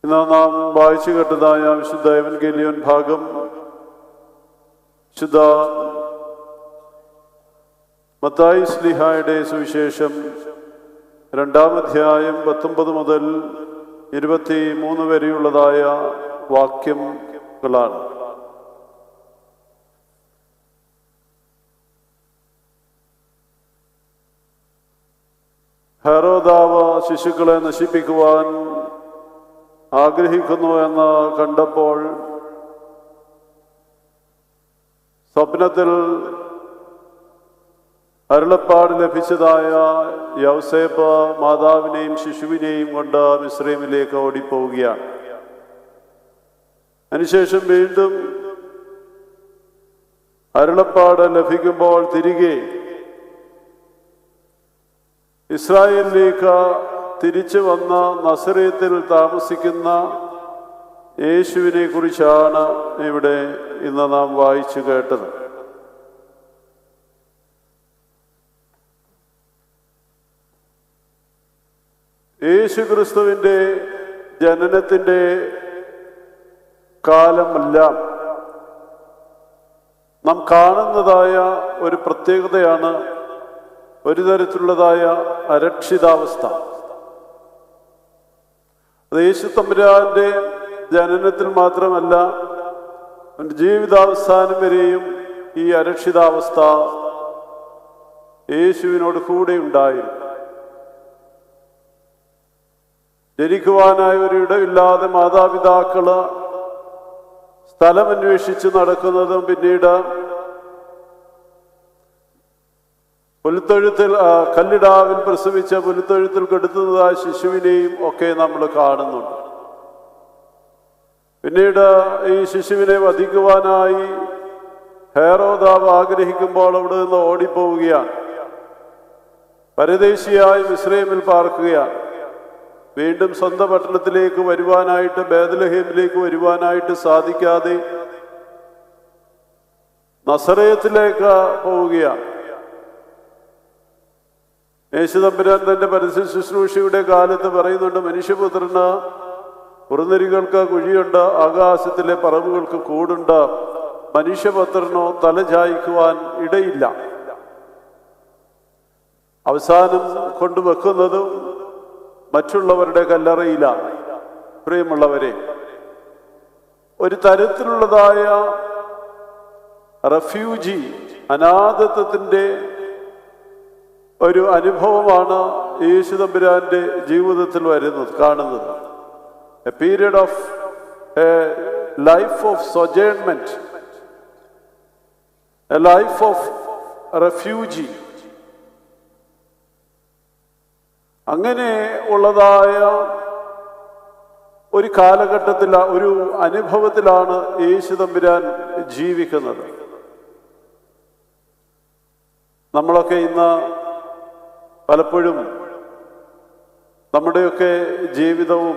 ഇന്ന് നാം വായിച്ചു കേട്ടതായ വിശുദ്ധ എവൻഗേലിയോൻ ഭാഗം വിശുദ്ധ മത്തായി ശ്ലീഹായുടെ സുവിശേഷം 2-ാം അധ്യായം 19 മുതൽ 23 വരെയുള്ളതായ വാക്യങ്ങളാണ്. ഹെരോദാവ് ശിശുക്കളെ നശിപ്പിക്കുവാൻ ആഗ്രഹിക്കുന്നു എന്ന് കണ്ടപ്പോൾ സ്വപ്നത്തിൽ അരുളപ്പാട് ലഭിച്ചതായ യൗസേപ്പ് മാതാവിനെയും ശിശുവിനെയും കൊണ്ട് മിസ്രൈമിലേക്ക് ഓടിപ്പോവുകയാണ്. അതിനുശേഷം വീണ്ടും അരുളപ്പാട് ലഭിക്കുമ്പോൾ തിരികെ ഇസ്രായേലിലേക്ക് തിരിച്ചു വന്ന നസറേത്തിൽ താമസിക്കുന്ന യേശുവിനെ കുറിച്ചാണ് ഇവിടെ ഇന്ന് നാം വായിച്ചു കേട്ടത്. യേശു ക്രിസ്തുവിൻ്റെ ജനനത്തിൻ്റെ കാലമെല്ലാം നാം കാണുന്നതായ ഒരു പ്രത്യേകതയാണ് ഒരു തരത്തിലുള്ളതായ അരക്ഷിതാവസ്ഥ. അത് യേശു തമ്പുരാന്റെ ജനനത്തിൽ മാത്രമല്ല, ജീവിതാവസാനം വരെയും ഈ അരക്ഷിതാവസ്ഥ യേശുവിനോട് കൂടെ ഉണ്ടായിരുന്നു. ജനിക്കുവാനായ ഒരു ഇടമില്ലാതെ മാതാപിതാക്കള് സ്ഥലമന്വേഷിച്ച് നടക്കുന്നതും, പിന്നീട് പുലിത്തൊഴുത്തിൽ കല്ലിടാവിൽ പ്രസവിച്ച പുലിത്തൊഴുത്തിൽ കെടുത്തുന്നതായ ശിശുവിനെയും ഒക്കെ നമ്മൾ കാണുന്നുണ്ട്. പിന്നീട് ഈ ശിശുവിനെ വധിക്കുവാനായി ഹെരോദാവ് ആഗ്രഹിക്കുമ്പോൾ അവിടെ നിന്ന് ഓടിപ്പോവുകയാണ്. പരദേശിയായി മിസ്രൈമിൽ പാർക്കുകയാണ്. വീണ്ടും സ്വന്തം പട്ടണത്തിലേക്ക് വരുവാനായിട്ട്, ബേത്ലഹേമിലേക്ക് വരുവാനായിട്ട് സാധിക്കാതെ നസറേത്തിലേക്ക് പോവുകയാണ്. യേശു തമ്പുരാൻ തന്റെ പരസ്യ ശുശ്രൂഷയുടെ കാലത്ത് പറയുന്നുണ്ട്, മനുഷ്യപുത്രന് കുറുനരികൾക്ക് കുഴിയുണ്ട്, ആകാശത്തിലെ പറവുകൾക്ക് കൂടുണ്ട്, മനുഷ്യപുത്രനോ തല ചായ്ക്കുവാൻ ഇടയില്ല. അവസാനം കൊണ്ടുവെക്കുന്നതും മറ്റുള്ളവരുടെ കല്ലറയിലാണ്. പ്രിയമുള്ളവരെ, ഒരു തരത്തിലുള്ളതായ റെഫ്യൂജി, അനാഥത്വത്തിൻ്റെ ഒരു അനുഭവമാണ് യേശു തമ്പുരാന്റെ ജീവിതത്തിൽ കാണുന്നത്. A period of a life of sojournment, a life of refugee. അങ്ങനെ ഉള്ളതായ ഒരു കാലഘട്ടത്തിൽ, ഒരു അനുഭവത്തിലാണ് യേശു തമ്പുരാൻ ജീവിക്കുന്നത്. നമ്മളൊക്കെ ഇന്ന് പലപ്പോഴും നമ്മുടെയൊക്കെ ജീവിതവും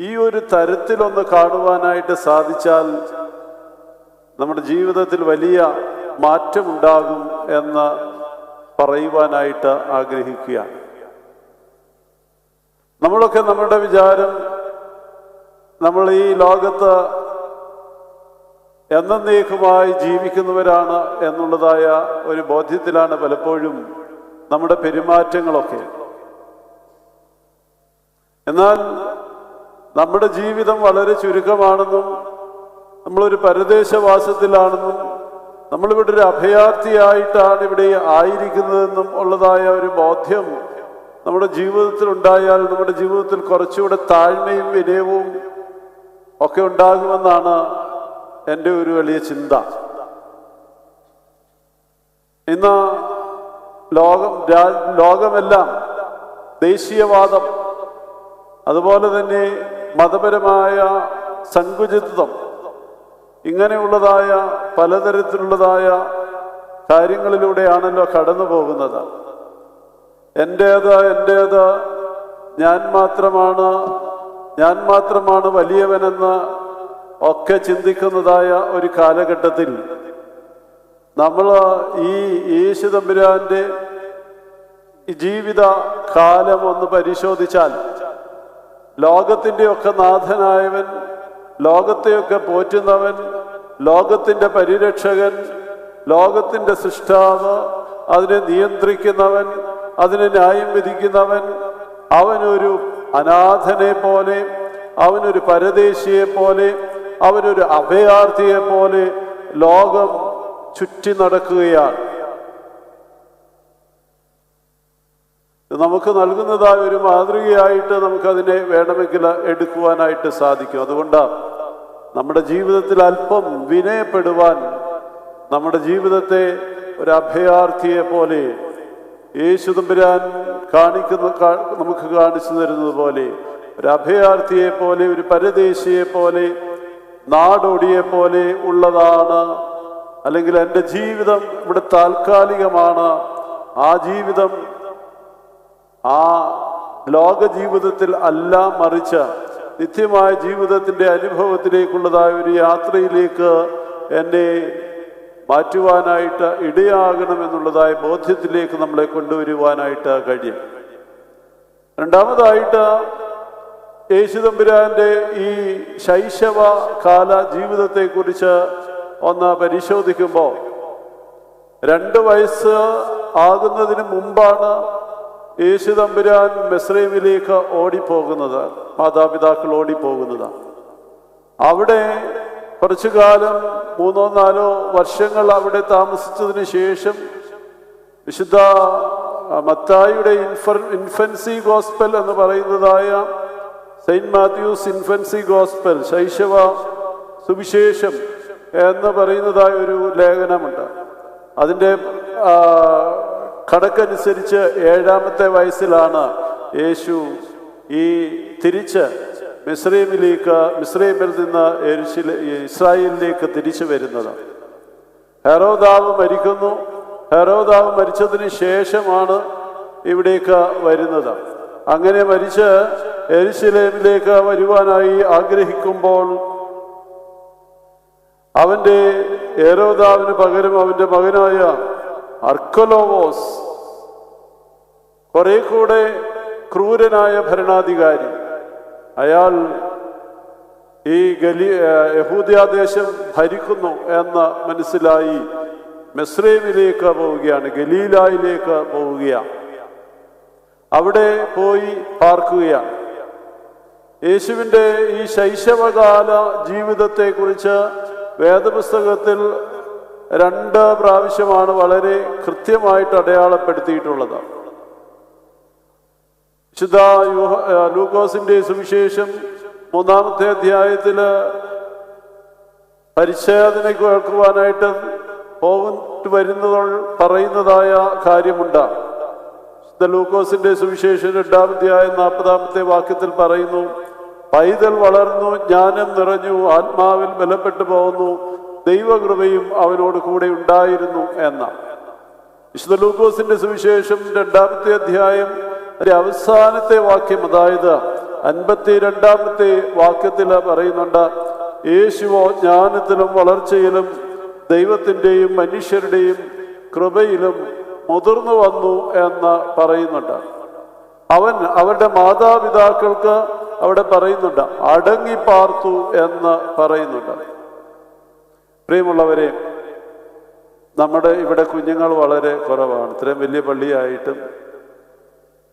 ഈ ഒരു തരത്തിലൊന്ന് കാണുവാനായിട്ട് സാധിച്ചാൽ നമ്മുടെ ജീവിതത്തിൽ വലിയ മാറ്റമുണ്ടാകും എന്ന് പറയുവാനായിട്ട് ആഗ്രഹിക്കുകയാണ്. നമ്മളൊക്കെ നമ്മുടെ വിചാരം, നമ്മൾ ഈ ലോകത്ത് എന്നേക്കുമായി ജീവിക്കുന്നവരാണ് എന്നുള്ളതായ ഒരു ബോധ്യത്തിലാണ് പലപ്പോഴും നമ്മുടെ പെരുമാറ്റങ്ങളൊക്കെ. എന്നാൽ നമ്മുടെ ജീവിതം വളരെ ചുരുക്കമാണെന്നും, നമ്മളൊരു പരദേശവാസത്തിലാണെന്നും, നമ്മളിവിടെ ഒരു അഭയാർത്ഥിയായിട്ടാണ് ഇവിടെ ആയിരിക്കുന്നതെന്നും ഉള്ളതായ ഒരു ബോധ്യം നമ്മുടെ ജീവിതത്തിൽ ഉണ്ടായാൽ നമ്മുടെ ജീവിതത്തിൽ കുറച്ചുകൂടെ താഴ്മയും വിനയവും ഒക്കെ ഉണ്ടാകുമെന്നാണ് എൻ്റെ ഒരു വലിയ ചിന്ത. ഇന്ന് ലോകമെല്ലാം ദേശീയവാദം, അതുപോലെ തന്നെ മതപരമായ സങ്കുചിത്വം, ഇങ്ങനെയുള്ളതായ പലതരത്തിലുള്ളതായ കാര്യങ്ങളിലൂടെയാണല്ലോ കടന്നു പോകുന്നത്. എൻ്റേത്, ഞാൻ മാത്രമാണ് വലിയവനെന്ന് ഒക്കെ ചിന്തിക്കുന്നതായ ഒരു കാലഘട്ടത്തിൽ നമ്മൾ ഈ യേശു തമ്പുരാന്റെ ജീവിത കാലം ഒന്ന് പരിശോധിച്ചാൽ ലോകത്തിൻ്റെയൊക്കെ നാഥനായവൻ, ലോകത്തെയൊക്കെ പോറ്റുന്നവൻ, ലോകത്തിൻ്റെ പരിരക്ഷകൻ, ലോകത്തിൻ്റെ സൃഷ്ടാവ്, അതിനെ നിയന്ത്രിക്കുന്നവൻ, അതിനെ ന്യായം വിധിക്കുന്നവൻ, അവനൊരു അനാഥനെ പോലെ, അവനൊരു പരദേശിയെ പോലെ, അവനൊരു അഭയാർത്ഥിയെ പോലെ ലോകം ചുറ്റി നടക്കുകയാണ്. നമുക്ക് നൽകുന്നതായ ഒരു മാതൃകയായിട്ട് നമുക്കതിനെ വേണമെങ്കിൽ എടുക്കുവാനായിട്ട് സാധിക്കും. അതുകൊണ്ടാണ് നമ്മുടെ ജീവിതത്തിൽ അല്പം വിനയപ്പെടുവാൻ, നമ്മുടെ ജീവിതത്തെ ഒരു അഭയാർത്ഥിയെ പോലെ യേശു തമ്പുരാൻ നമുക്ക് കാണിച്ചു തരുന്നത് പോലെ, ഒരു അഭയാർത്ഥിയെ പോലെ, ഒരു പരദേശിയെ പോലെ, നാടോടിയെ പോലെ ഉള്ളതാണ്. അല്ലെങ്കിൽ എൻ്റെ ജീവിതം ഇവിടെ താൽക്കാലികമാണ്. ആ ജീവിതം ആ ലോക ജീവിതത്തിൽ അല്ല, മറിച്ച് നിത്യമായ ജീവിതത്തിൻ്റെ അനുഭവത്തിലേക്കുള്ളതായ ഒരു യാത്രയിലേക്ക് എന്നെ മാറ്റുവാനായിട്ട് ഇടയാകണമെന്നുള്ളതായ ബോധ്യത്തിലേക്ക് നമ്മളെ കൊണ്ടുവരുവാനായിട്ട് കഴിയും. രണ്ടാമതായിട്ട് യേശു തമ്പുരാൻ്റെ ഈ ശൈശവ കാല ജീവിതത്തെക്കുറിച്ച് ഒന്ന് പരിശോധിക്കുമ്പോൾ, 2 വയസ്സ് ആകുന്നതിന് മുമ്പാണ് യേശു തമ്പുരാൻ മിസ്രയീമിലേക്ക് ഓടിപ്പോകുന്നത്, മാതാപിതാക്കൾ ഓടിപ്പോകുന്നത്. അവിടെ കുറച്ചു കാലം 3-4 വർഷങ്ങൾ അവിടെ താമസിച്ചതിന് ശേഷം വിശുദ്ധ മത്തായിയുടെ ഇൻഫൻസി ഗോസ്പൽ എന്ന് പറയുന്നതായ സെയിൻറ്റ് മാത്യൂസ് ഇൻഫൻസി ഗോസ്പൽ, ശൈശവ സുവിശേഷം എന്ന് പറയുന്നതായ ഒരു ലേഖനമുണ്ട്. അതിൻ്റെ കണക്കനുസരിച്ച് 7-ാമത്തെ വയസ്സിലാണ് യേശു ഈ തിരിച്ച് മിസ്രയീമിൽ നിന്ന് ഇസ്രായേലിലേക്ക് തിരിച്ചു വരുന്നത്. ഹെരോദാവ് മരിക്കുന്നു. ഹെരോദാവ് മരിച്ചതിന് ശേഷമാണ് ഇവിടേക്ക് വരുന്നത്. അങ്ങനെ മരിച്ച് യെരുശലേമിലേക്ക് വരുവാനായി ആഗ്രഹിക്കുമ്പോൾ അവൻ്റെ ഹെരോദാവിന് പകരം അവൻ്റെ മകനായ അർക്കലോവോസ്, കുറെ കൂടെ ക്രൂരനായ ഭരണാധികാരി, അയാൾ ഈ യഹൂദ്യാദേശം ഭരിക്കുന്നു എന്ന് മനസ്സിലായി മിസ്രയീമിലേക്ക് പോവുകയാണ്, ഗലീലായിലേക്ക് പോവുകയാണ്. അവിടെ പോയി പാർക്കുകയാണ്. യേശുവിൻ്റെ ഈ ശൈശവകാല ജീവിതത്തെക്കുറിച്ച് വേദപുസ്തകത്തിൽ 2 പ്രാവശ്യമാണ് വളരെ കൃത്യമായിട്ട് അടയാളപ്പെടുത്തിയിട്ടുള്ളത്. വിശുദ്ധ ലൂക്കോസിന്റെ സുവിശേഷം 3-ാമത്തെ അധ്യായത്തിൽ പരിച്ഛേദന കേൾക്കുവാനായിട്ട് പറയുന്നതായ കാര്യമുണ്ട്. വിശുദ്ധ ലൂക്കോസിന്റെ സുവിശേഷം 2-ാം അധ്യായം 40-ാമത്തെ വാക്യത്തിൽ പറയുന്നു, പൈതൽ വളർന്നു, ജ്ഞാനം നിറഞ്ഞു, ആത്മാവിൽ ബലപ്പെട്ടു പോകുന്നു, ദൈവകൃപയും അവനോട് കൂടെ ഉണ്ടായിരുന്നു എന്ന. വിശുദ്ധ ലൂക്കോസിന്റെ സുവിശേഷം 2-ാമത്തെ അധ്യായം അവസാനത്തെ വാക്യം, അതായത് 52-ാമത്തെ വാക്യത്തിൽ പറയുന്നുണ്ട്, യേശുവോ ജ്ഞാനത്തിലും വളർച്ചയിലും ദൈവത്തിൻ്റെയും മനുഷ്യരുടെയും കൃപയിലും മുതിർന്നു വന്നു എന്ന് പറയുന്നുണ്ട്. അവരുടെ മാതാപിതാക്കൾക്ക് അവിടെ പറയുന്നുണ്ട് അടങ്ങിപ്പാർത്തു എന്ന് പറയുന്നുണ്ട്. പ്രിയമുള്ളവരെ, നമ്മുടെ ഇവിടെ കുഞ്ഞുങ്ങൾ വളരെ കുറവാണ്. ഇത്രയും വലിയ പള്ളിയായിട്ടും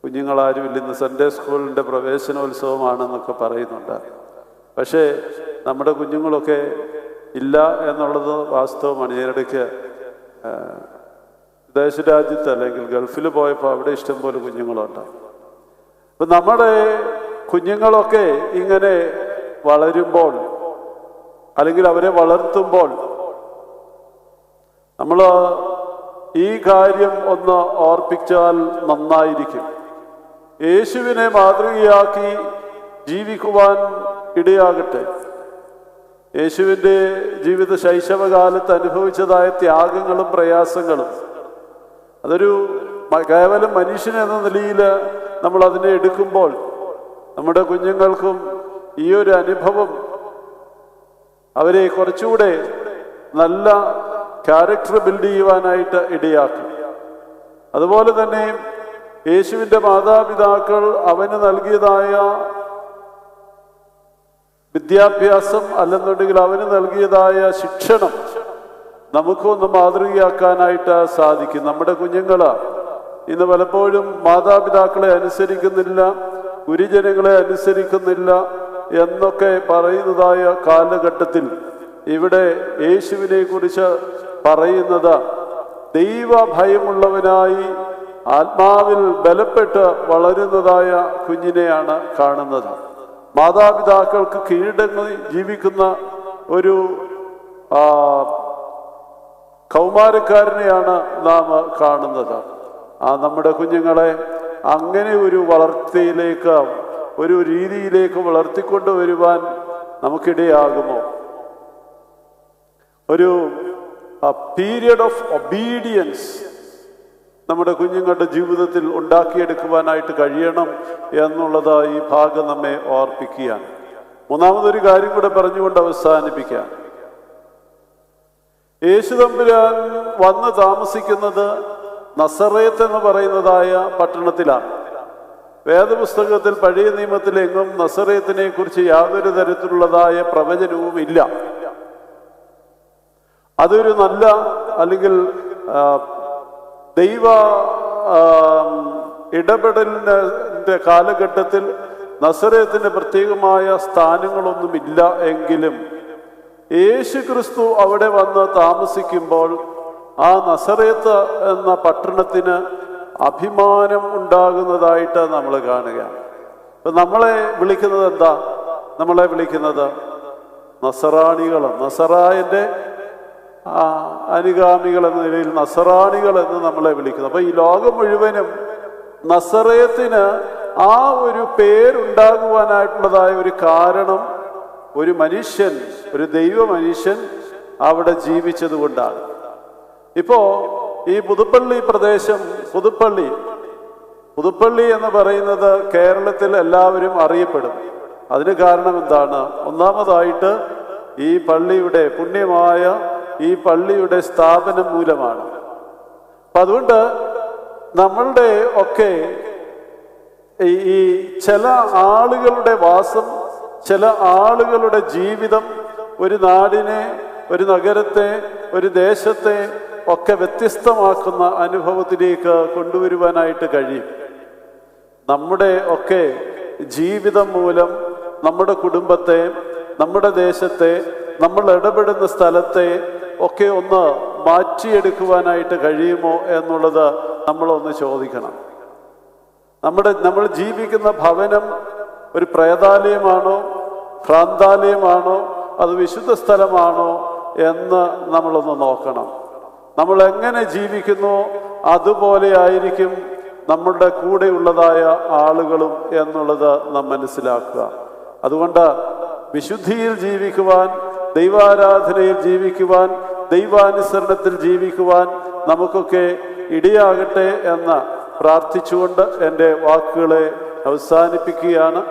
കുഞ്ഞുങ്ങളാരും ഇല്ല. ഇന്ന് സൺഡേ സ്കൂളിൻ്റെ പ്രവേശനോത്സവമാണെന്നൊക്കെ പറയുന്നുണ്ട്. പക്ഷേ നമ്മുടെ കുഞ്ഞുങ്ങളൊക്കെ ഇല്ല എന്നുള്ളത് വാസ്തവമാണ്. ഇതിനിടയ്ക്ക് വിദേശ രാജ്യത്ത് അല്ലെങ്കിൽ ഗൾഫിൽ പോയപ്പോൾ അവിടെ ഇഷ്ടംപോലെ കുഞ്ഞുങ്ങളുണ്ട്. അപ്പം നമ്മുടെ കുഞ്ഞുങ്ങളൊക്കെ ഇങ്ങനെ വളരുമ്പോൾ അല്ലെങ്കിൽ അവരെ വളർത്തുമ്പോൾ നമ്മൾ ഈ കാര്യം ഒന്ന് ഓർപ്പിച്ചാൽ നന്നായിരിക്കും. യേശുവിനെ മാതൃകയാക്കി ജീവിക്കുവാൻ ഇടയാകട്ടെ. യേശുവിൻ്റെ ജീവിത ശൈശവകാലത്ത് അനുഭവിച്ചതായ ത്യാഗങ്ങളും പ്രയാസങ്ങളും, അതൊരു കേവലം മനുഷ്യൻ എന്ന നിലയിൽ നമ്മൾ അതിനെ എടുക്കുമ്പോൾ നമ്മുടെ കുഞ്ഞുങ്ങൾക്കും ഈ ഒരു അനുഭവം അവരെ കുറച്ചുകൂടെ നല്ല ക്യാരക്ടർ ബിൽഡ് ചെയ്യുവാനായിട്ട് ഇടയാക്കും. അതുപോലെ തന്നെ യേശുവിൻ്റെ മാതാപിതാക്കൾ അവന് നൽകിയതായ വിദ്യാഭ്യാസം അല്ലെന്നുണ്ടെങ്കിൽ അവന് നൽകിയതായ ശിക്ഷണം നമുക്കൊന്ന് മാതൃകയാക്കാനായിട്ട് സാധിക്കും. നമ്മുടെ കുഞ്ഞുങ്ങൾ ഇന്ന് പലപ്പോഴും മാതാപിതാക്കളെ അനുസരിക്കുന്നില്ല, ഗുരുജനങ്ങളെ അനുസരിക്കുന്നില്ല എന്നൊക്കെ പറയുന്നതായ കാലഘട്ടത്തിൽ ഇവിടെ യേശുവിനെ കുറിച്ച് പറയുന്നത് ദൈവഭയമുള്ളവനായി ആത്മാവിൽ ബലപ്പെട്ട് വളരുന്നതായ കുഞ്ഞിനെയാണ് കാണുന്നത്. മാതാപിതാക്കൾക്ക് കീഴടങ്ങി ജീവിക്കുന്ന ഒരു കൗമാരക്കാരനെയാണ് നാം കാണുന്നത്. നമ്മുടെ കുഞ്ഞുങ്ങളെ അങ്ങനെ ഒരു വളർച്ചയിലേക്ക്, ഒരു രീതിയിലേക്ക് വളർത്തിക്കൊണ്ട് വരുവാൻ നമുക്കിടയാകുമോ? ഒരു പീരിയഡ് ഓഫ് ഒബീഡിയൻസ് നമ്മുടെ കുഞ്ഞുങ്ങളുടെ ജീവിതത്തിൽ ഉണ്ടാക്കിയെടുക്കുവാനായിട്ട് കഴിയണം എന്നുള്ളത് ഈ ഭാഗം നമ്മെ ഓർപ്പിക്കുകയാണ്. മൂന്നാമതൊരു കാര്യം കൂടെ പറഞ്ഞുകൊണ്ട് അവസാനിപ്പിക്കാം. യേശു തമ്പുരാൻ വന്ന് താമസിക്കുന്നത് നസറേത്ത് എന്ന് പറയുന്നതായ പട്ടണത്തിലാണ്. വേദപുസ്തകത്തിൽ പഴയ നിയമത്തിലെങ്ങും നസറേത്തിനെ കുറിച്ച് യാതൊരു തരത്തിലുള്ളതായ പ്രവചനവും ഇല്ല. അതൊരു നല്ല അല്ലെങ്കിൽ ദൈവ ഇടപെടലിൻ്റെ കാലഘട്ടത്തിൽ നസറേത്തിന് പ്രത്യേകമായ സ്ഥാനങ്ങളൊന്നുമില്ല എങ്കിലും യേശു ക്രിസ്തു അവിടെ വന്ന് താമസിക്കുമ്പോൾ ആ നസറേത്ത് എന്ന പട്ടണത്തിന് അഭിമാനം ഉണ്ടാകുന്നതായിട്ട് നമ്മൾ കാണുകയാണ്. ഇപ്പം നമ്മളെ വിളിക്കുന്നത് എന്താ? നമ്മളെ വിളിക്കുന്നത് നസറാണികൾ, നസറായൻ്റെ അനുഗാമികൾ എന്ന നിലയിൽ നസറാണികൾ എന്ന് നമ്മളെ വിളിക്കുന്നു. അപ്പൊ ഈ ലോകം മുഴുവനും നസറേത്തിന് ആ ഒരു പേരുണ്ടാകുവാനായിട്ടുള്ളതായ ഒരു കാരണം ഒരു മനുഷ്യൻ, ഒരു ദൈവ മനുഷ്യൻ അവിടെ ജീവിച്ചത് കൊണ്ടാണ്. ഇപ്പോ ഈ പുതുപ്പള്ളി പ്രദേശം, പുതുപ്പള്ളി എന്ന് പറയുന്നത് കേരളത്തിൽ എല്ലാവരും അറിയപ്പെടും. അതിന് കാരണം എന്താണ്? ഒന്നാമതായിട്ട് ഈ പള്ളിയുടെ പുണ്യമായ ഈ പള്ളിയുടെ സ്ഥാപനം മൂലമാണ്. അപ്പം അതുകൊണ്ട് നമ്മളുടെ ഒക്കെ ഈ ചില ആളുകളുടെ വാസം, ചില ആളുകളുടെ ജീവിതം ഒരു നാടിനെ, ഒരു നഗരത്തെ, ഒരു ദേശത്തെ ഒക്കെ വ്യത്യസ്തമാക്കുന്ന അനുഭവത്തിലേക്ക് കൊണ്ടുവരുവാനായിട്ട് കഴിയും. നമ്മുടെ ഒക്കെ ജീവിതം മൂലം നമ്മുടെ കുടുംബത്തെ, നമ്മുടെ ദേശത്തെ, നമ്മൾ ഇടപെടുന്ന സ്ഥലത്തെ ഒക്കെ ഒന്ന് മാറ്റിയെടുക്കുവാനായിട്ട് കഴിയുമോ എന്നുള്ളത് നമ്മളൊന്ന് ചോദിക്കണം. നമ്മൾ ജീവിക്കുന്ന ഭവനം ഒരു പ്രേതാലയമാണോ, ഭ്രാന്താലയമാണോ, അത് വിശുദ്ധ സ്ഥലമാണോ എന്ന് നമ്മളൊന്ന് നോക്കണം. നമ്മൾ എങ്ങനെ ജീവിക്കുന്നു അതുപോലെ ആയിരിക്കും നമ്മളുടെ കൂടെയുള്ളതായ ആളുകളും എന്നുള്ളത് നാം മനസ്സിലാക്കുക. അതുകൊണ്ട് വിശുദ്ധിയിൽ ജീവിക്കുവാൻ, ദൈവാരാധനയിൽ ജീവിക്കുവാൻ, ദൈവാനുസരണത്തിൽ ജീവിക്കുവാൻ നമുക്കൊക്കെ ഇടയാകട്ടെ എന്ന് പ്രാർത്ഥിച്ചുകൊണ്ട് എൻ്റെ വാക്കുകളെ അവസാനിപ്പിക്കുകയാണ്.